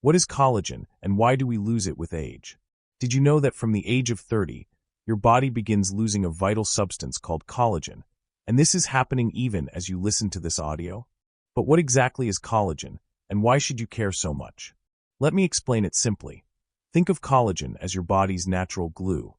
What is collagen, and why do we lose it with age? Did you know that from the age of 30, your body begins losing a vital substance called collagen, and this is happening even as you listen to this audio? But what exactly is collagen, and why should you care so much? Let me explain it simply. Think of collagen as your body's natural glue,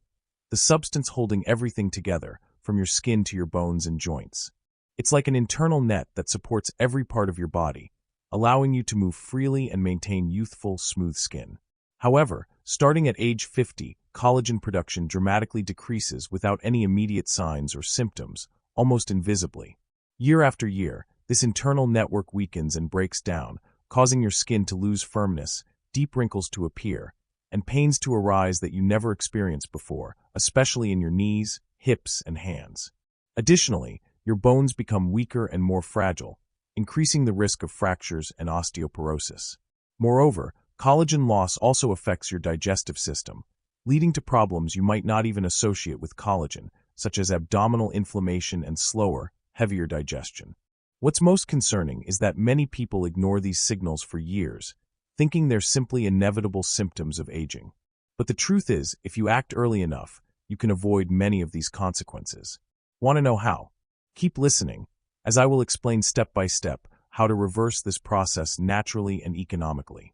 the substance holding everything together, from your skin to your bones and joints. It's like an internal net that supports every part of your body, allowing you to move freely and maintain youthful, smooth skin. However, starting at age 50, collagen production dramatically decreases without any immediate signs or symptoms, almost invisibly. Year after year, this internal network weakens and breaks down, causing your skin to lose firmness, deep wrinkles to appear, and pains to arise that you never experienced before, especially in your knees, hips, and hands. Additionally, your bones become weaker and more fragile, increasing the risk of fractures and osteoporosis. Moreover, collagen loss also affects your digestive system, leading to problems you might not even associate with collagen, such as abdominal inflammation and slower, heavier digestion. What's most concerning is that many people ignore these signals for years, thinking they're simply inevitable symptoms of aging. But the truth is, if you act early enough, you can avoid many of these consequences. Want to know how? Keep listening, as I will explain step by step how to reverse this process naturally and economically.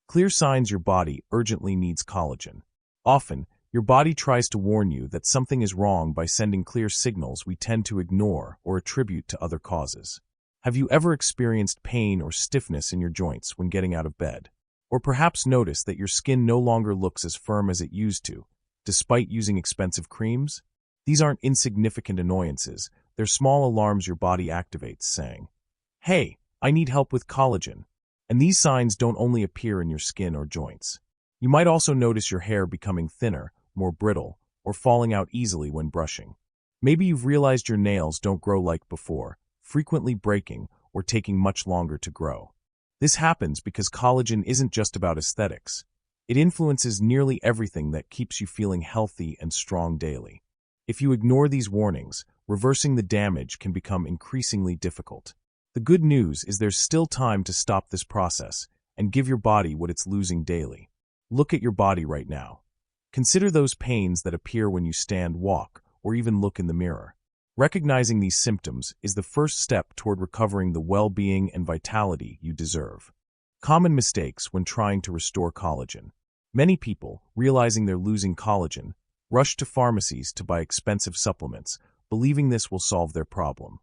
Clear signs your body urgently needs collagen. Often, your body tries to warn you that something is wrong by sending clear signals we tend to ignore or attribute to other causes. Have you ever experienced pain or stiffness in your joints when getting out of bed? Or perhaps noticed that your skin no longer looks as firm as it used to, despite using expensive creams? These aren't insignificant annoyances, they're small alarms your body activates saying, "Hey, I need help with collagen." And these signs don't only appear in your skin or joints. You might also notice your hair becoming thinner, more brittle, or falling out easily when brushing. Maybe you've realized your nails don't grow like before, frequently breaking or taking much longer to grow. This happens because collagen isn't just about aesthetics. It influences nearly everything that keeps you feeling healthy and strong daily. If you ignore these warnings, reversing the damage can become increasingly difficult. The good news is there's still time to stop this process and give your body what it's losing daily. Look at your body right now. Consider those pains that appear when you stand, walk, or even look in the mirror. Recognizing these symptoms is the first step toward recovering the well-being and vitality you deserve. Common mistakes when trying to restore collagen. Many people, realizing they're losing collagen, rush to pharmacies to buy expensive supplements, believing this will solve their problem.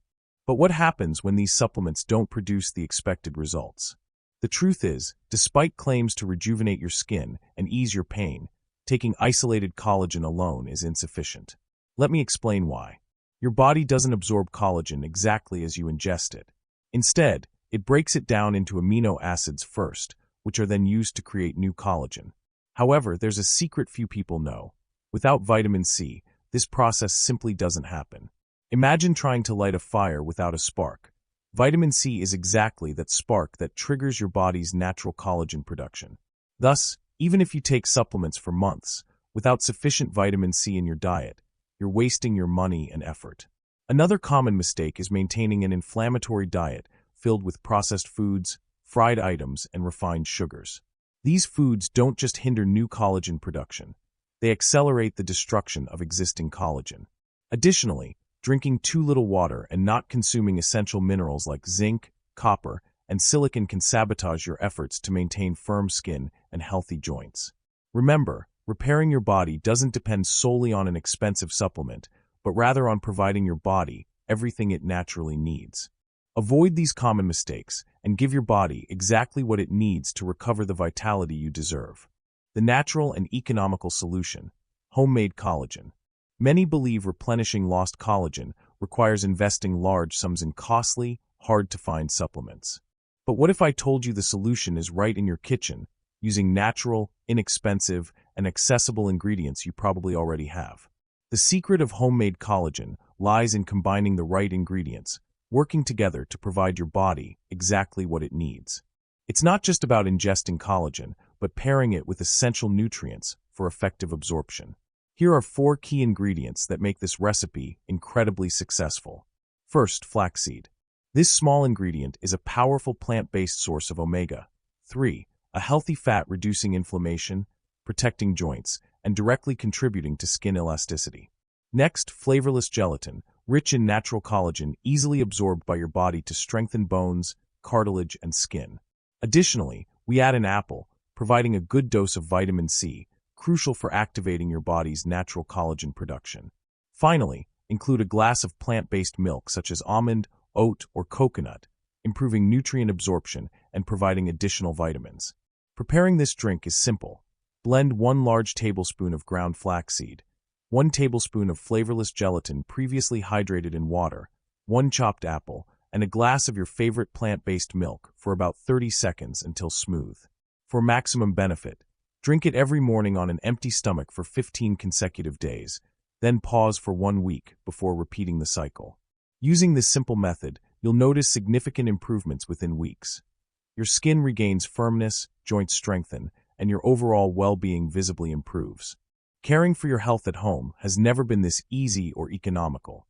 But what happens when these supplements don't produce the expected results? The truth is, despite claims to rejuvenate your skin and ease your pain, taking isolated collagen alone is insufficient. Let me explain why. Your body doesn't absorb collagen exactly as you ingest it. Instead, it breaks it down into amino acids first, which are then used to create new collagen. However, there's a secret few people know. Without vitamin C, this process simply doesn't happen. Imagine trying to light a fire without a spark. Vitamin C is exactly that spark that triggers your body's natural collagen production. Thus, even if you take supplements for months, without sufficient vitamin C in your diet, you're wasting your money and effort. Another common mistake is maintaining an inflammatory diet filled with processed foods, fried items, and refined sugars. These foods don't just hinder new collagen production, they accelerate the destruction of existing collagen. Additionally, drinking too little water and not consuming essential minerals like zinc, copper, and silicon can sabotage your efforts to maintain firm skin and healthy joints. Remember, repairing your body doesn't depend solely on an expensive supplement, but rather on providing your body everything it naturally needs. Avoid these common mistakes and give your body exactly what it needs to recover the vitality you deserve. The natural and economical solution: homemade collagen. Many believe replenishing lost collagen requires investing large sums in costly, hard-to-find supplements. But what if I told you the solution is right in your kitchen, using natural, inexpensive, and accessible ingredients you probably already have? The secret of homemade collagen lies in combining the right ingredients, working together to provide your body exactly what it needs. It's not just about ingesting collagen, but pairing it with essential nutrients for effective absorption. Here are 4 key ingredients that make this recipe incredibly successful. First, flaxseed. This small ingredient is a powerful plant-based source of omega-3, a healthy fat reducing inflammation, protecting joints, and directly contributing to skin elasticity. Next, flavorless gelatin, rich in natural collagen, easily absorbed by your body to strengthen bones, cartilage, and skin. Additionally, we add an apple, providing a good dose of vitamin C, crucial for activating your body's natural collagen production. Finally, include a glass of plant-based milk such as almond, oat, or coconut, improving nutrient absorption and providing additional vitamins. Preparing this drink is simple. Blend 1 large tablespoon of ground flaxseed, 1 tablespoon of flavorless gelatin previously hydrated in water, 1 chopped apple, and a glass of your favorite plant-based milk for about 30 seconds until smooth. For maximum benefit, drink it every morning on an empty stomach for 15 consecutive days, then pause for 1 week before repeating the cycle. Using this simple method, you'll notice significant improvements within weeks. Your skin regains firmness, joints strengthen, and your overall well-being visibly improves. Caring for your health at home has never been this easy or economical.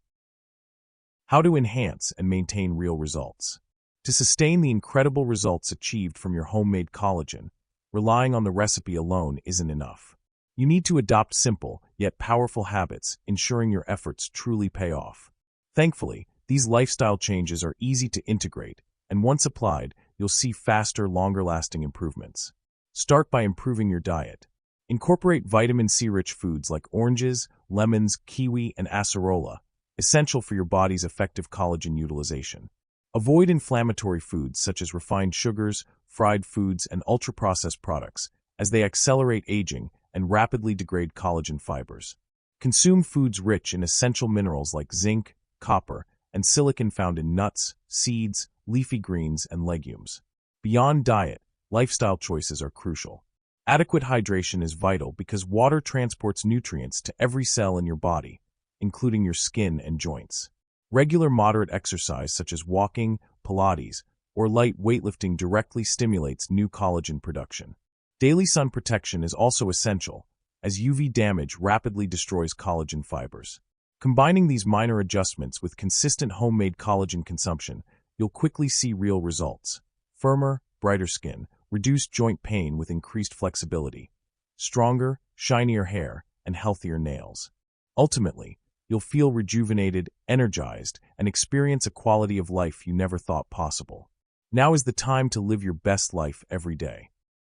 How to enhance and maintain real results. To sustain the incredible results achieved from your homemade collagen, relying on the recipe alone isn't enough. You need to adopt simple, yet powerful habits, ensuring your efforts truly pay off. Thankfully, these lifestyle changes are easy to integrate, and once applied, you'll see faster, longer-lasting improvements. Start by improving your diet. Incorporate vitamin C-rich foods like oranges, lemons, kiwi, and acerola, essential for your body's effective collagen utilization. Avoid inflammatory foods such as refined sugars, fried foods, and ultra-processed products, as they accelerate aging and rapidly degrade collagen fibers. Consume foods rich in essential minerals like zinc, copper, and silicon found in nuts, seeds, leafy greens, and legumes. Beyond diet, lifestyle choices are crucial. Adequate hydration is vital because water transports nutrients to every cell in your body, including your skin and joints. Regular moderate exercise such as walking, Pilates, or light weightlifting directly stimulates new collagen production. Daily sun protection is also essential, as UV damage rapidly destroys collagen fibers. Combining these minor adjustments with consistent homemade collagen consumption, you'll quickly see real results. Firmer, brighter skin, reduced joint pain with increased flexibility, stronger, shinier hair, and healthier nails. Ultimately, you'll feel rejuvenated, energized, and experience a quality of life you never thought possible. Now is the time to live your best life every day.